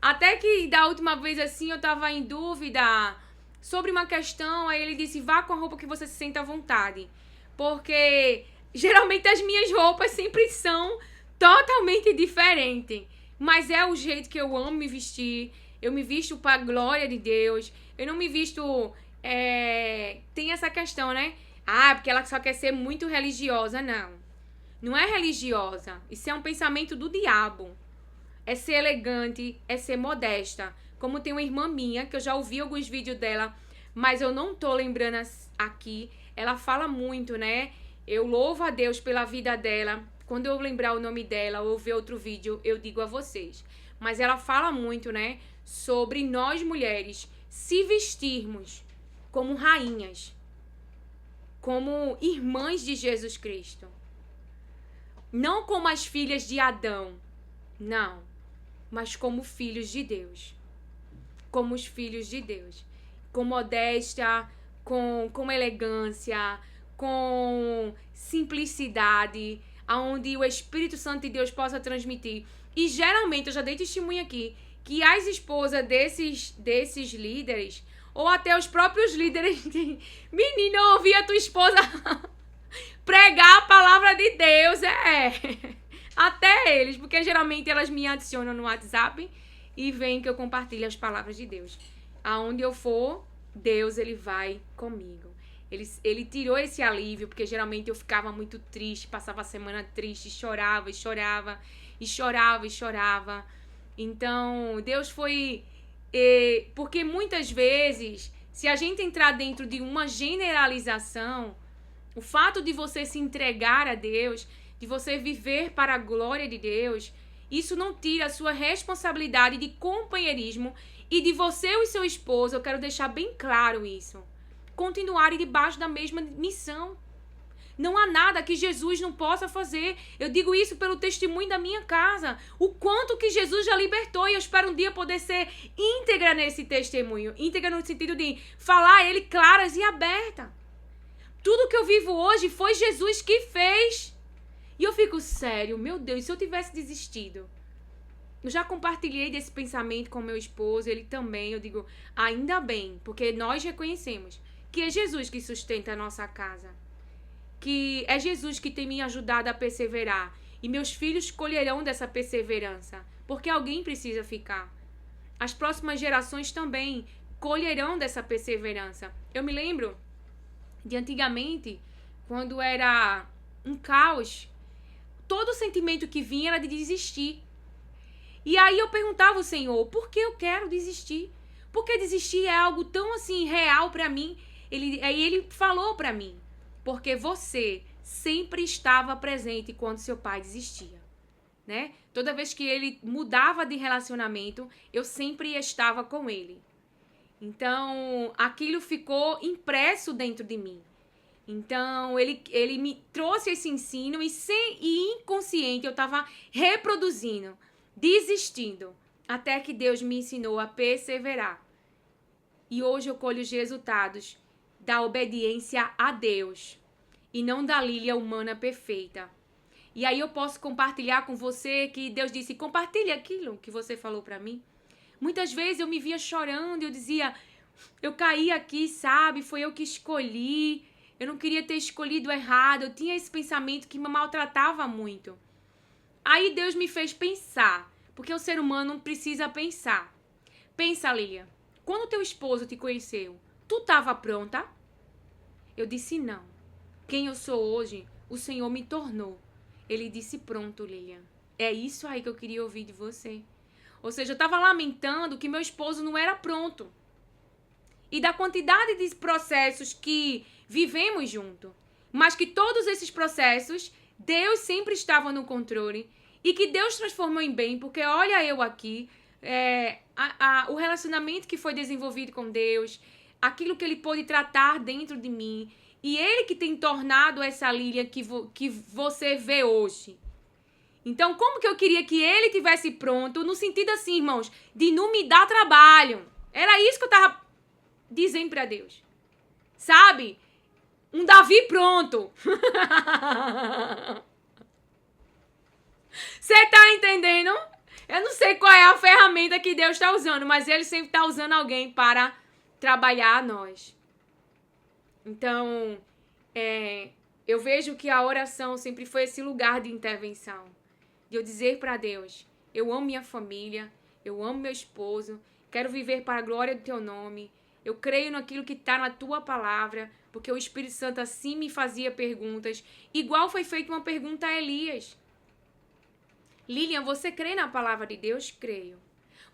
Até que da última vez assim eu tava em dúvida sobre uma questão. Aí ele disse, vá com a roupa que você se senta à vontade. Porque geralmente as minhas roupas sempre são totalmente diferentes. Mas é o jeito que eu amo me vestir. Eu me visto para a glória de Deus. Eu não me visto... Tem essa questão, né? Porque ela só quer ser muito religiosa. Não. Não é religiosa. Isso é um pensamento do diabo. É ser elegante, é ser modesta. Como tem uma irmã minha, que eu já ouvi alguns vídeos dela, mas eu não tô lembrando aqui. Ela fala muito, né? Eu louvo a Deus pela vida dela. Quando eu lembrar o nome dela ou ver outro vídeo, eu digo a vocês. Mas ela fala muito, né? Sobre nós mulheres se vestirmos como rainhas. Como irmãs de Jesus Cristo. Não como as filhas de Adão, não, mas como filhos de Deus. Como os filhos de Deus. Com modéstia, com elegância, com simplicidade, aonde o Espírito Santo de Deus possa transmitir. E geralmente, eu já dei testemunho aqui, que as esposas desses líderes, ou até os próprios líderes, menina, eu ouvi a tua esposa... pregar a palavra de Deus, até eles, porque geralmente elas me adicionam no WhatsApp e veem que eu compartilho as palavras de Deus. Aonde eu for, Deus, ele vai comigo. Ele tirou esse alívio, porque geralmente eu ficava muito triste, passava a semana triste, chorava e chorava, e chorava e chorava. Então, Deus foi... porque muitas vezes, se a gente entrar dentro de uma generalização... O fato de você se entregar a Deus, de você viver para a glória de Deus, isso não tira a sua responsabilidade de companheirismo e de você e o seu esposo, eu quero deixar bem claro isso, continuarem debaixo da mesma missão. Não há nada que Jesus não possa fazer. Eu digo isso pelo testemunho da minha casa. O quanto que Jesus já libertou. E eu espero um dia poder ser íntegra nesse testemunho. Íntegra no sentido de falar ele claras e aberta. Tudo que eu vivo hoje foi Jesus que fez. E eu fico, sério, meu Deus, se eu tivesse desistido? Eu já compartilhei desse pensamento com meu esposo, ele também. Eu digo, ainda bem, porque nós reconhecemos que é Jesus que sustenta a nossa casa. Que é Jesus que tem me ajudado a perseverar. E meus filhos colherão dessa perseverança. Porque alguém precisa ficar. As próximas gerações também colherão dessa perseverança. Eu me lembro de antigamente, quando era um caos, todo sentimento que vinha era de desistir. E aí eu perguntava ao Senhor, por que eu quero desistir? Porque desistir é algo tão assim real pra mim. Aí ele falou pra mim, porque você sempre estava presente quando seu pai desistia, né? Toda vez que ele mudava de relacionamento, eu sempre estava com ele. Então, aquilo ficou impresso dentro de mim. Então, ele me trouxe esse ensino e inconsciente eu estava reproduzindo, desistindo, até que Deus me ensinou a perseverar. E hoje eu colho os resultados da obediência a Deus e não da Lília humana perfeita. E aí eu posso compartilhar com você que Deus disse, compartilhe aquilo que você falou para mim. Muitas vezes eu me via chorando, eu dizia, eu caí aqui, sabe, foi eu que escolhi, eu não queria ter escolhido errado, eu tinha esse pensamento que me maltratava muito. Aí Deus me fez pensar, porque o ser humano precisa pensar. Pensa, Lília, quando teu esposo te conheceu, tu estava pronta? Eu disse não. Quem eu sou hoje, o Senhor me tornou. Ele disse pronto, Lília. É isso aí que eu queria ouvir de você. Ou seja, eu estava lamentando que meu esposo não era pronto. E da quantidade de processos que vivemos junto. Mas que todos esses processos, Deus sempre estava no controle. E que Deus transformou em bem. Porque olha eu aqui, o relacionamento que foi desenvolvido com Deus, aquilo que Ele pôde tratar dentro de mim. E Ele que tem tornado essa Lília que você vê hoje. Então, como que eu queria que ele tivesse pronto, no sentido assim, irmãos, de não me dar trabalho. Era isso que eu tava dizendo pra Deus. Sabe? Um Davi pronto. Você tá entendendo? Eu não sei qual é a ferramenta que Deus tá usando, mas Ele sempre tá usando alguém para trabalhar a nós. Então, eu vejo que a oração sempre foi esse lugar de intervenção. De eu dizer para Deus, eu amo minha família, eu amo meu esposo, quero viver para a glória do teu nome, eu creio naquilo que está na tua palavra, porque o Espírito Santo assim me fazia perguntas, igual foi feita uma pergunta a Elias. Lilian, você crê na palavra de Deus? Creio.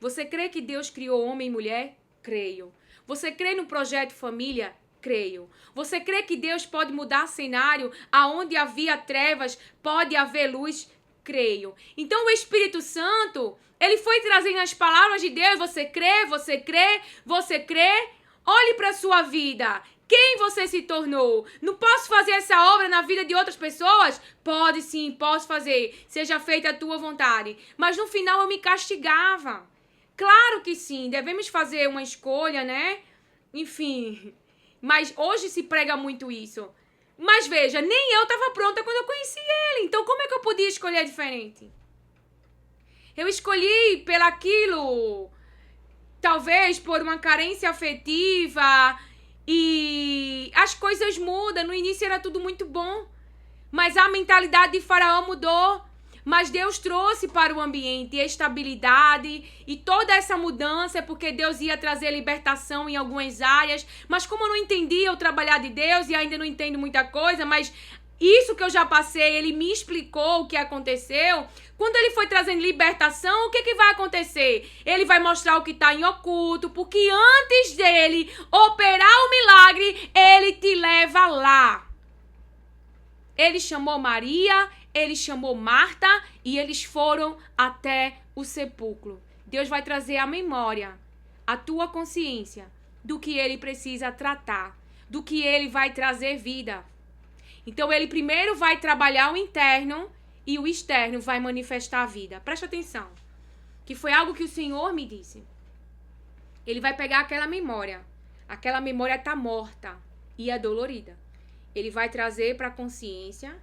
Você crê que Deus criou homem e mulher? Creio. Você crê no projeto família? Creio. Você crê que Deus pode mudar cenário, aonde havia trevas, pode haver luz? Creio. Então o Espírito Santo, ele foi trazendo as palavras de Deus. Você crê, você crê, você crê. Olhe para a sua vida. Quem você se tornou? Não posso fazer essa obra na vida de outras pessoas? Pode sim, posso fazer. Seja feita a tua vontade. Mas no final eu me castigava. Claro que sim, devemos fazer uma escolha, né? Enfim. Mas hoje se prega muito isso. Mas veja, nem eu estava pronta quando eu conheci ele. Então como é que eu podia escolher diferente? Eu escolhi pelaquilo, talvez por uma carência afetiva, e as coisas mudam. No início era tudo muito bom, mas a mentalidade de Faraó mudou. Mas Deus trouxe para o ambiente estabilidade, e toda essa mudança é porque Deus ia trazer libertação em algumas áreas. Mas como eu não entendia o trabalhar de Deus e ainda não entendo muita coisa, mas isso que eu já passei, ele me explicou o que aconteceu. Quando ele foi trazendo libertação, o que vai acontecer? Ele vai mostrar o que está em oculto, porque antes dele operar o milagre, ele te leva lá. Ele chamou Maria, ele chamou Marta e eles foram até o sepulcro. Deus vai trazer à memória, a tua consciência, do que ele precisa tratar, do que ele vai trazer vida. Então, ele primeiro vai trabalhar o interno e o externo vai manifestar a vida. Presta atenção, que foi algo que o Senhor me disse. Ele vai pegar aquela memória está morta e é dolorida. Ele vai trazer para a consciência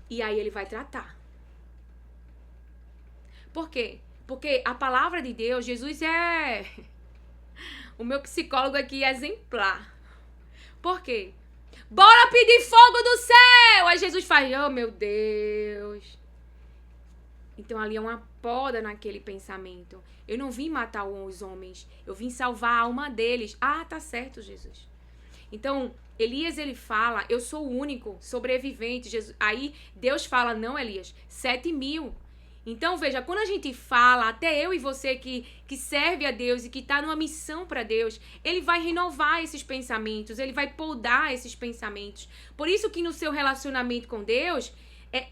e aí ele vai tratar. Por quê? Porque a palavra de Deus, Jesus é o meu psicólogo aqui exemplar. Por quê? Bora pedir fogo do céu! Aí Jesus faz, oh meu Deus. Então ali é uma poda naquele pensamento. Eu não vim matar os homens, eu vim salvar a alma deles. Ah, tá certo, Jesus. Então, Elias, ele fala, eu sou o único sobrevivente. Jesus. Aí Deus fala, não, Elias, 7.000. Então, veja, quando a gente fala, até eu e você que serve a Deus e que está numa missão para Deus, ele vai renovar esses pensamentos, ele vai podar esses pensamentos. Por isso que no seu relacionamento com Deus,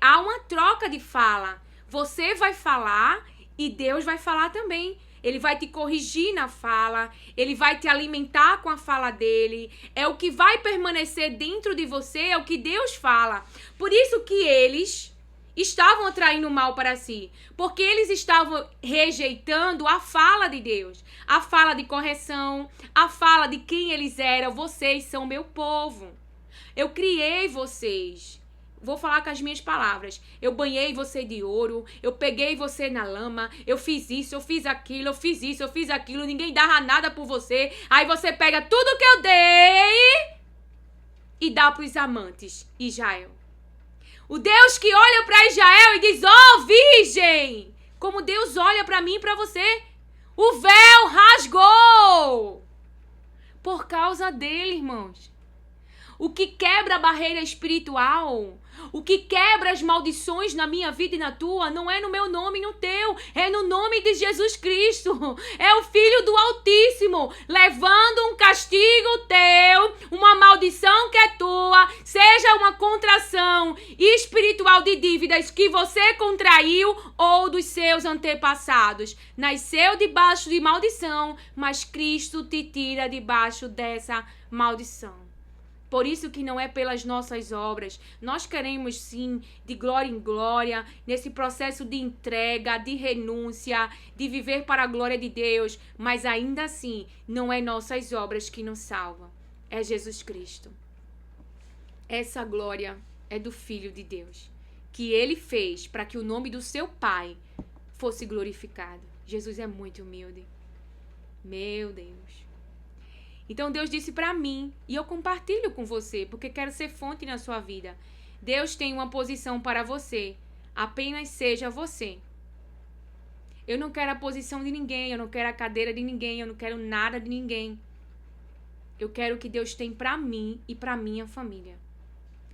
há uma troca de fala. Você vai falar e Deus vai falar também. Ele vai te corrigir na fala, ele vai te alimentar com a fala dele. É o que vai permanecer dentro de você, é o que Deus fala. Por isso que eles estavam atraindo mal para si, porque eles estavam rejeitando a fala de Deus, a fala de correção, a fala de quem eles eram. Vocês são meu povo. Eu criei vocês. Vou falar com as minhas palavras. Eu banhei você de ouro, eu peguei você na lama, eu fiz isso, eu fiz aquilo, eu fiz isso, eu fiz aquilo, ninguém dava nada por você. Aí você pega tudo que eu dei e dá para os amantes, Israel. O Deus que olha para Israel e diz, ó, virgem, como Deus olha para mim e para você. O véu rasgou por causa dele, irmãos. O que quebra a barreira espiritual, o que quebra as maldições na minha vida e na tua, não é no meu nome e no teu, é no nome de Jesus Cristo. É o Filho do Altíssimo, levando um castigo teu, uma maldição que é tua, seja uma contração espiritual de dívidas que você contraiu ou dos seus antepassados. Nasceu debaixo de maldição, mas Cristo te tira debaixo dessa maldição. Por isso que não é pelas nossas obras. Nós queremos sim, de glória em glória, nesse processo de entrega, de renúncia, de viver para a glória de Deus. Mas ainda assim, não é nossas obras que nos salvam. É Jesus Cristo. Essa glória é do Filho de Deus, que Ele fez para que o nome do seu Pai fosse glorificado. Jesus é muito humilde. Meu Deus. Então Deus disse para mim, e eu compartilho com você, porque quero ser fonte na sua vida. Deus tem uma posição para você, apenas seja você. Eu não quero a posição de ninguém, eu não quero a cadeira de ninguém, eu não quero nada de ninguém. Eu quero o que Deus tem para mim e para minha família.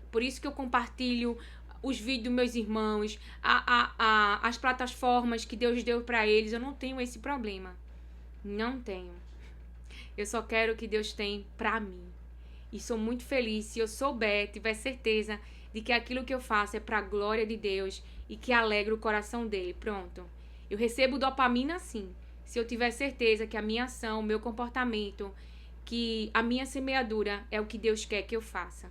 Por isso que eu compartilho os vídeos dos meus irmãos, as plataformas que Deus deu para eles. Eu não tenho esse problema. Não tenho. Eu só quero o que Deus tem pra mim. E sou muito feliz se eu souber, tiver certeza de que aquilo que eu faço é pra glória de Deus e que alegra o coração dele. Pronto. Eu recebo dopamina sim. Se eu tiver certeza que a minha ação, o meu comportamento, que a minha semeadura é o que Deus quer que eu faça.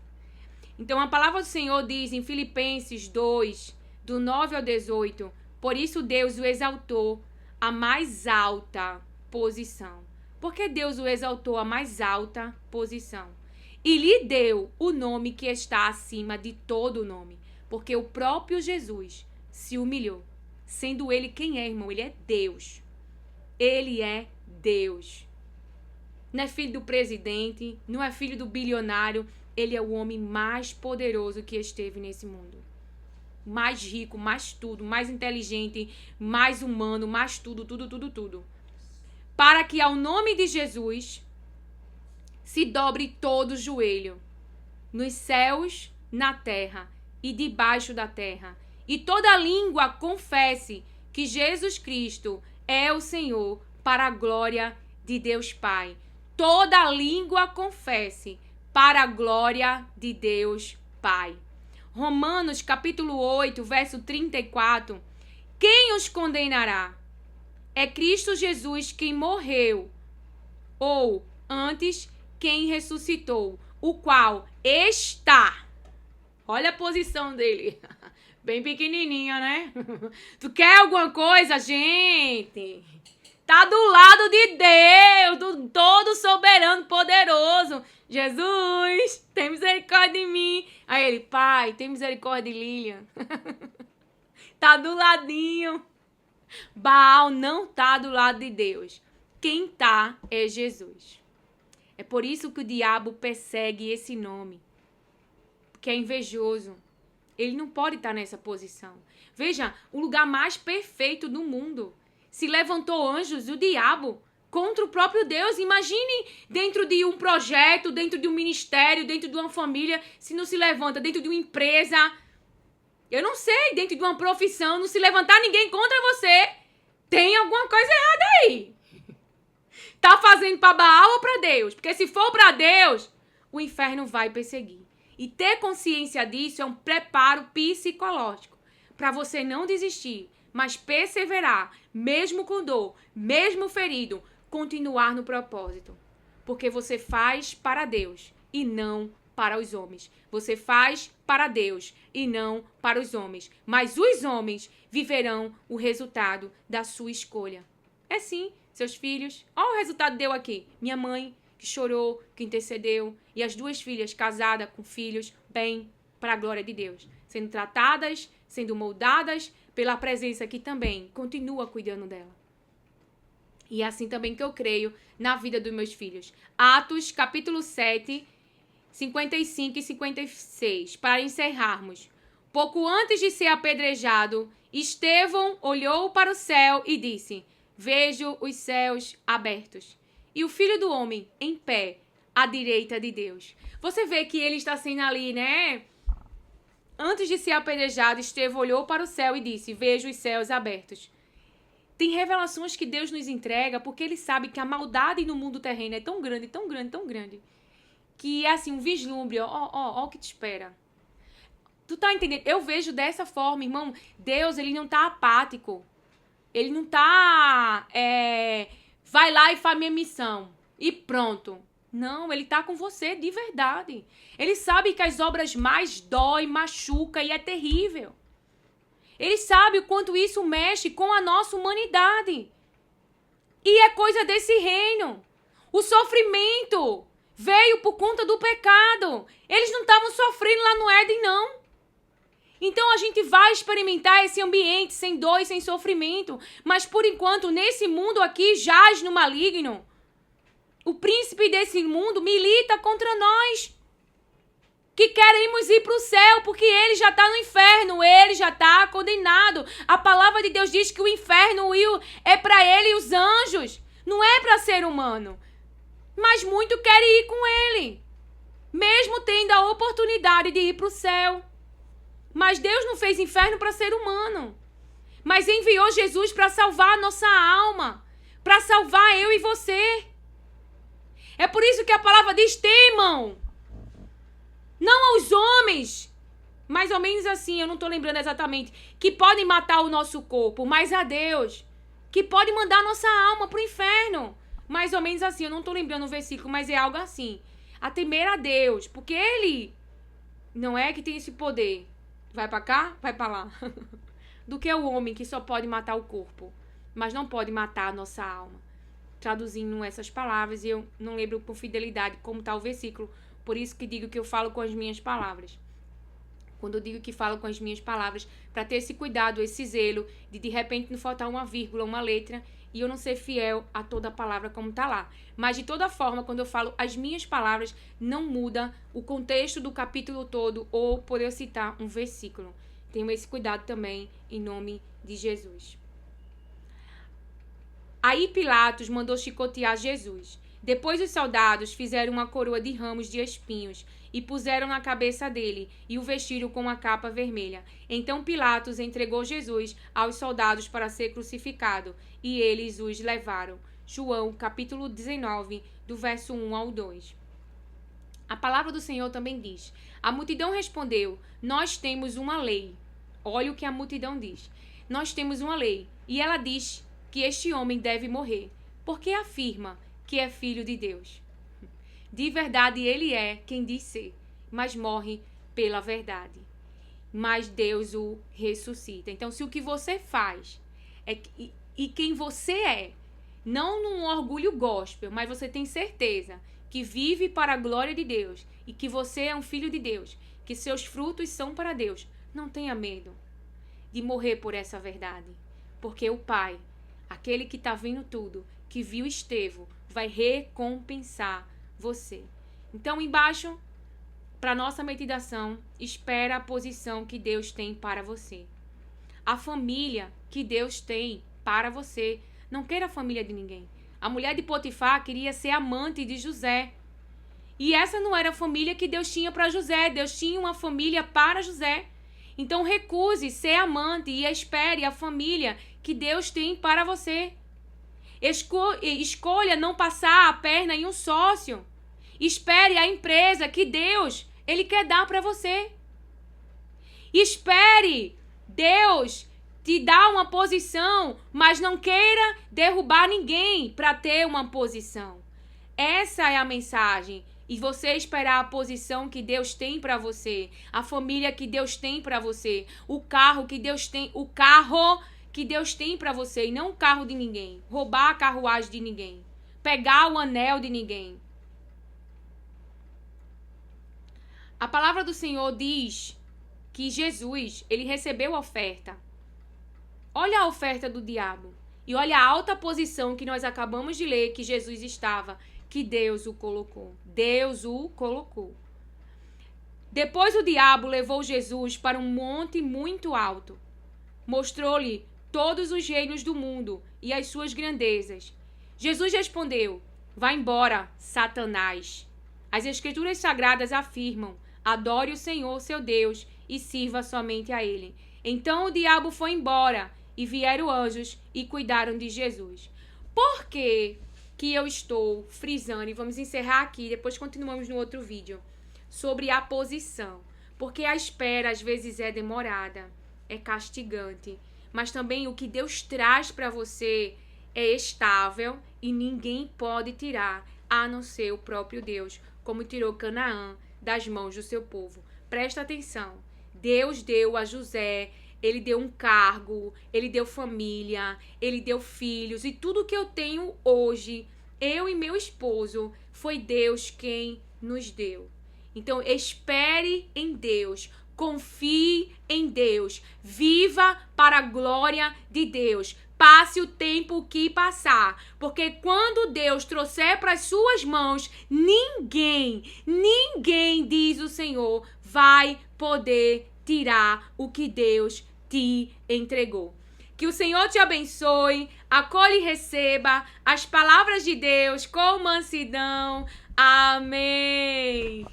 Então a palavra do Senhor diz em Filipenses 2, do 9 ao 18, por isso Deus o exaltou à mais alta posição. Porque Deus o exaltou à mais alta posição e lhe deu o nome que está acima de todo nome. Porque o próprio Jesus se humilhou. Sendo ele quem é, irmão? Ele é Deus. Ele é Deus. Não é filho do presidente, não é filho do bilionário. Ele é o homem mais poderoso que esteve nesse mundo. Mais rico, mais tudo, mais inteligente, mais humano, mais tudo, tudo. Para que ao nome de Jesus se dobre todo o joelho, nos céus, na terra e debaixo da terra, e toda língua confesse que Jesus Cristo é o Senhor, para a glória de Deus Pai. Toda língua confesse, para a glória de Deus Pai. Romanos capítulo 8, verso 34. Quem os condenará? É Cristo Jesus quem morreu, ou antes quem ressuscitou, o qual está Olha a posição dele. Bem pequenininha, né? Tu quer alguma coisa, gente? Tá do lado de Deus, do todo soberano, poderoso. Jesus, tem misericórdia de mim. Aí ele, pai, tem misericórdia de Lilian. Tá do ladinho. Baal não tá do lado de Deus. Quem tá é Jesus. É por isso que o diabo persegue esse nome. Porque é invejoso. Ele não pode estar nessa posição. Veja, o lugar mais perfeito do mundo. Se levantou anjos, o diabo, contra o próprio Deus. Imagine dentro de um projeto, dentro de um ministério, dentro de uma família, se não se levanta, dentro de uma empresa. Eu não sei, dentro de uma profissão, não se levantar ninguém contra você. Tem alguma coisa errada aí. Tá fazendo para Baal ou para Deus? Porque se for para Deus, o inferno vai perseguir. E ter consciência disso é um preparo psicológico para você não desistir, mas perseverar, mesmo com dor, mesmo ferido, continuar no propósito. Porque você faz para Deus e não para os homens. Você faz para Deus e não para os homens. Mas os homens viverão o resultado da sua escolha. É sim, seus filhos. Olha o resultado deu aqui. Minha mãe, que chorou, que intercedeu, e as 2 filhas casadas com filhos, bem, para a glória de Deus. Sendo tratadas, sendo moldadas pela presença que também continua cuidando dela. E é assim também que eu creio na vida dos meus filhos. Atos, capítulo 7, 55 e 56. Para encerrarmos. Pouco antes de ser apedrejado, Estevão olhou para o céu e disse: vejo os céus abertos e o Filho do Homem em pé à direita de Deus. Você vê que ele está sendo ali, né? Antes de ser apedrejado, Estevão olhou para o céu e disse: vejo os céus abertos. Tem revelações que Deus nos entrega porque ele sabe que a maldade no mundo terreno é tão grande, tão grande, tão grande, que é assim, um vislumbre, ó o que te espera. Tu tá entendendo? Eu vejo dessa forma, irmão. Deus, ele não tá apático. Ele não tá, vai lá e faz minha missão e pronto. Não, ele tá com você de verdade. Ele sabe que as obras mais dói, machuca e é terrível. Ele sabe o quanto isso mexe com a nossa humanidade. E é coisa desse reino. O sofrimento veio por conta do pecado. Eles não estavam sofrendo lá no Éden, não. Então a gente vai experimentar esse ambiente sem dor e sem sofrimento. Mas por enquanto, nesse mundo aqui, jaz no maligno. O príncipe desse mundo milita contra nós. Que queremos ir para o céu, porque ele já está no inferno, ele já está condenado. A palavra de Deus diz que o inferno é para ele e os anjos. Não é para ser humano. Mas muito querem ir com ele. Mesmo tendo a oportunidade de ir para o céu. Mas Deus não fez inferno para ser humano. Mas enviou Jesus para salvar a nossa alma. Para salvar eu e você. É por isso que a palavra diz: temam. Não aos homens. Mais ou menos assim, eu não estou lembrando exatamente. Que podem matar o nosso corpo. Mas a Deus. Que pode mandar a nossa alma para o inferno. Mais ou menos assim, eu não estou lembrando o versículo, mas é algo assim. A temer a Deus. Porque Ele não é que tem esse poder. Vai para cá, vai para lá. Do que o homem que só pode matar o corpo, mas não pode matar a nossa alma. Traduzindo essas palavras, e eu não lembro com fidelidade como está o versículo. Por isso que digo que eu falo com as minhas palavras. Quando eu digo que falo com as minhas palavras, para ter esse cuidado, esse zelo, de repente não faltar uma vírgula, uma letra, e eu não ser fiel a toda a palavra como está lá. Mas de toda forma, quando eu falo as minhas palavras, não muda o contexto do capítulo todo, ou por eu citar um versículo. Tenho esse cuidado também, em nome de Jesus. Aí Pilatos mandou chicotear Jesus. Depois os soldados fizeram uma coroa de ramos de espinhos e puseram na cabeça dele e o vestiram com uma capa vermelha. Então Pilatos entregou Jesus aos soldados para ser crucificado e eles os levaram. João, capítulo 19, do verso 1 ao 2. A palavra do Senhor também diz: a multidão respondeu: nós temos uma lei. Olha o que a multidão diz. Nós temos uma lei e ela diz que este homem deve morrer, porque afirma que é filho de Deus. De verdade ele é quem diz ser, mas morre pela verdade. Mas Deus o ressuscita. Então, se o que você faz e quem você é, não num orgulho gospel, mas você tem certeza que vive para a glória de Deus e que você é um filho de Deus, que seus frutos são para Deus, não tenha medo de morrer por essa verdade. Porque o Pai, aquele que está vendo tudo, que viu Estevão, vai recompensar você. Então, embaixo, para nossa meditação, espera a posição que Deus tem para você. A família que Deus tem para você. Não queira a família de ninguém. A mulher de Potifar queria ser amante de José. E essa não era a família que Deus tinha para José. Deus tinha uma família para José. Então recuse ser amante e espere a família que Deus tem para você. Escolha não passar a perna em um sócio. Espere a empresa que Deus, Ele quer dar para você. Espere Deus te dar uma posição, mas não queira derrubar ninguém para ter uma posição. Essa é a mensagem. E você esperar a posição que Deus tem para você, a família que Deus tem para você, o carro que Deus tem para você, e não o carro de ninguém. Roubar a carruagem de ninguém. Pegar o anel de ninguém. A palavra do Senhor diz que Jesus, ele recebeu a oferta. Olha a oferta do diabo. E olha a alta posição que nós acabamos de ler que Jesus estava, que Deus o colocou. Deus o colocou. Depois o diabo levou Jesus para um monte muito alto. Mostrou-lhe todos os reinos do mundo e as suas grandezas. Jesus respondeu: vá embora, Satanás. As Escrituras Sagradas afirmam: adore o Senhor, seu Deus, e sirva somente a Ele. Então o diabo foi embora e vieram anjos e cuidaram de Jesus. Por que eu estou frisando? E vamos encerrar aqui, depois continuamos no outro vídeo, sobre a posição. Porque a espera às vezes é demorada, é castigante, mas também o que Deus traz para você é estável e ninguém pode tirar, a não ser o próprio Deus, como tirou Canaã das mãos do seu povo. Presta atenção. Deus deu a José, ele deu um cargo, ele deu família, ele deu filhos, e tudo que eu tenho hoje, eu e meu esposo, foi Deus quem nos deu. Então, espere em Deus, confie em Deus, viva para a glória de Deus. Passe o tempo que passar, porque quando Deus trouxer para as suas mãos, ninguém, diz o Senhor, vai poder tirar o que Deus te entregou. Que o Senhor te abençoe, acolhe e receba as palavras de Deus com mansidão. Amém.